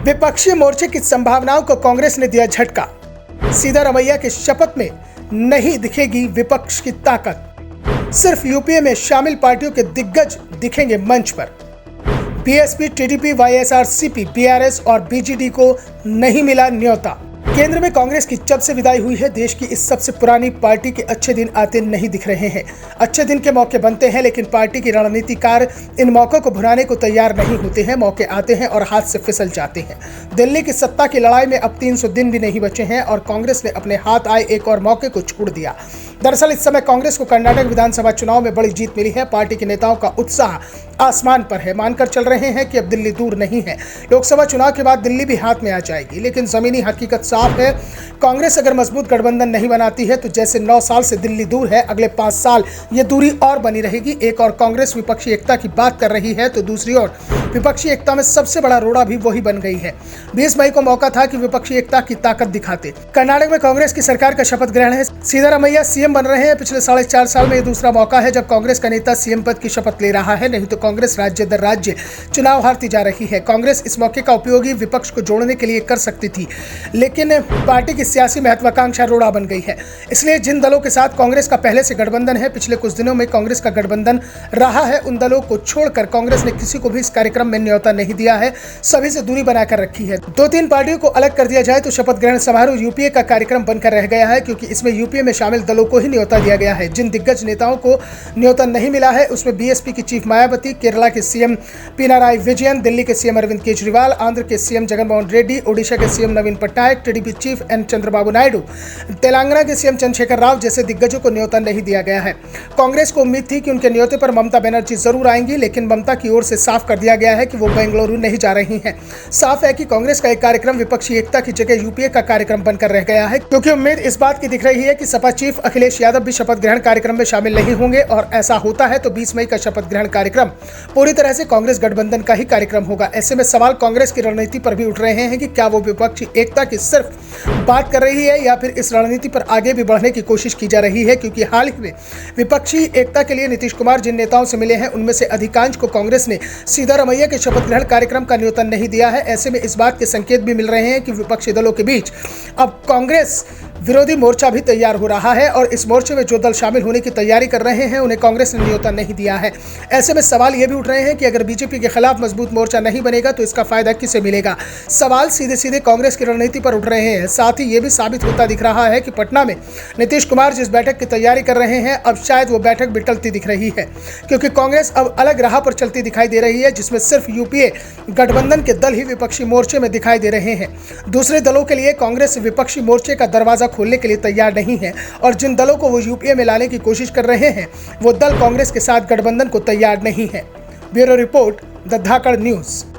विपक्षी मोर्चे की संभावनाओं को कांग्रेस ने दिया झटका। सिद्धारमैया की शपथ में नहीं दिखेगी विपक्ष की ताकत, सिर्फ यूपीए में शामिल पार्टियों के दिग्गज दिखेंगे मंच पर। बीएसपी, टीडीपी, वाईएसआरसीपी, बीआरएस और बीजेडी को नहीं मिला न्योता। केंद्र में कांग्रेस की जब से विदाई हुई है, देश की इस सबसे पुरानी पार्टी के अच्छे दिन आते नहीं दिख रहे हैं। अच्छे दिन के मौके बनते हैं, लेकिन पार्टी की रणनीतिकार इन मौकों को भुनाने को तैयार नहीं होते हैं। मौके आते हैं और हाथ से फिसल जाते हैं। दिल्ली की सत्ता की लड़ाई में अब 300 दिन भी नहीं बचे हैं और कांग्रेस ने अपने हाथ आए एक और मौके को छोड़ दिया। दरअसल इस समय कांग्रेस को कर्नाटक विधानसभा चुनाव में बड़ी जीत मिली है। पार्टी के नेताओं का उत्साह आसमान पर है। मानकर चल रहे हैं कि अब दिल्ली दूर नहीं है। लोकसभा चुनाव के बाद दिल्ली भी हाथ में आ जाएगी, लेकिन जमीनी हकीकत साफ है। कांग्रेस अगर मजबूत गठबंधन नहीं बनाती है तो जैसे 9 साल से दिल्ली दूर है, अगले 5 साल ये दूरी और बनी रहेगी। एक और कांग्रेस विपक्षी एकता की बात कर रही है तो दूसरी ओर विपक्षी एकता में सबसे बड़ा रोड़ा भी वही बन गई है। 20 मई को मौका था कि विपक्षी एकता की ताकत दिखाते। कर्नाटक में कांग्रेस की सरकार का शपथ ग्रहण है। सिद्धारमैया सीएम बन रहे हैं। पिछले 4.5 साल में ये दूसरा मौका है जब कांग्रेस का नेता सीएम पद की शपथ ले रहा है। नहीं तो कांग्रेस राज्य दर राज्य चुनाव हारती जा रही है। कांग्रेस इस मौके का उपयोग ही विपक्ष को जोड़ने के लिए कर सकती थी, लेकिन पार्टी की सियासी महत्वाकांक्षा रोड़ा बन गई है। इसलिए जिन दलों के साथ कांग्रेस का पहले से गठबंधन है, पिछले कुछ दिनों में कांग्रेस का गठबंधन रहा है, उन दलों को छोड़कर कांग्रेस ने किसी को भी इस कार्यक्रम में न्योता नहीं दिया है। सभी से दूरी बनाकर रखी है। 2-3 पार्टियों को अलग कर दिया जाए तो शपथ ग्रहण समारोह यूपीए का कार्यक्रम बनकर रह गया है, क्योंकि इसमें यूपीए में शामिल दलों को ही न्योता दिया गया है। जिन दिग्गज नेताओं को न्योता नहीं मिला है उसमें बीएसपी की चीफ मायावती, केरला के सीएम पिनाराई विजयन, दिल्ली के सीएम अरविंद केजरीवाल, आंध्र के सीएम जगनमोहन रेड्डी, ओडिशा के CM Naveen Patnaik, TDP chief N Chandrababu Naidu, Telangana के सीएम चंद्रशेखर राव जैसे दिग्गजों को न्योता नहीं दिया गया है। कांग्रेस को उम्मीद थी कि उनके न्योते पर ममता बनर्जी जरूर आएंगी, लेकिन ममता की ओर से साफ कर दिया गया है कि वो बेंगलुरु नहीं जा रही हैं। साफ है कि कांग्रेस का एक कार्यक्रम विपक्षी एकता की जगह यूपीए का कार्यक्रम बनकर रह गया है, क्योंकि उम्मीद इस बात की दिख रही है कि सपा चीफ अखिलेश यादव भी शपथ ग्रहण कार्यक्रम में शामिल नहीं होंगे और ऐसा होता है तो 20 मई का शपथ ग्रहण कार्यक्रम पूरी तरह से कांग्रेस गठबंधन का ही कार्यक्रम होगा। ऐसे में सवाल कांग्रेस की रणनीति पर भी उठ रहे हैं कि क्या वो विपक्षी एकता की सिर्फ बात कर रही है या फिर इस रणनीति पर आगे भी बढ़ने की कोशिश की जा रही है, क्योंकि हाल ही में विपक्षी एकता के लिए नीतीश कुमार जिन नेताओं से मिले हैं उनमें से अधिकांश को कांग्रेस ने सिद्धारमैया के शपथ ग्रहण कार्यक्रम का न्योता नहीं दिया है। ऐसे में इस बात के संकेत भी मिल रहे हैं कि विपक्षी दलों के बीच अब कांग्रेस विरोधी मोर्चा भी तैयार हो रहा है और इस मोर्चे में जो दल शामिल होने की तैयारी कर रहे हैं उन्हें कांग्रेस ने न्योता नहीं दिया है। ऐसे में सवाल ये भी उठ रहे हैं कि अगर बीजेपी के खिलाफ मजबूत मोर्चा नहीं बनेगा तो इसका फायदा किसे मिलेगा। सवाल सीधे सीधे कांग्रेस की रणनीति पर उठ रहे हैं। साथ ही ये भी साबित होता दिख रहा है कि पटना में नीतीश कुमार जिस बैठक की तैयारी कर रहे हैं अब शायद वो बैठक भी टलती दिख रही है, क्योंकि कांग्रेस अब अलग राह पर चलती दिखाई दे रही है, जिसमें सिर्फ यूपीए गठबंधन के दल ही विपक्षी मोर्चे में दिखाई दे रहे हैं। दूसरे दलों के लिए कांग्रेस विपक्षी मोर्चे का दरवाजा खोलने के लिए तैयार नहीं है और जिन दलों को वो यूपीए में लाने की कोशिश कर रहे हैं वो दल कांग्रेस के साथ गठबंधन को तैयार नहीं है। Bureau report, the Dhakad news.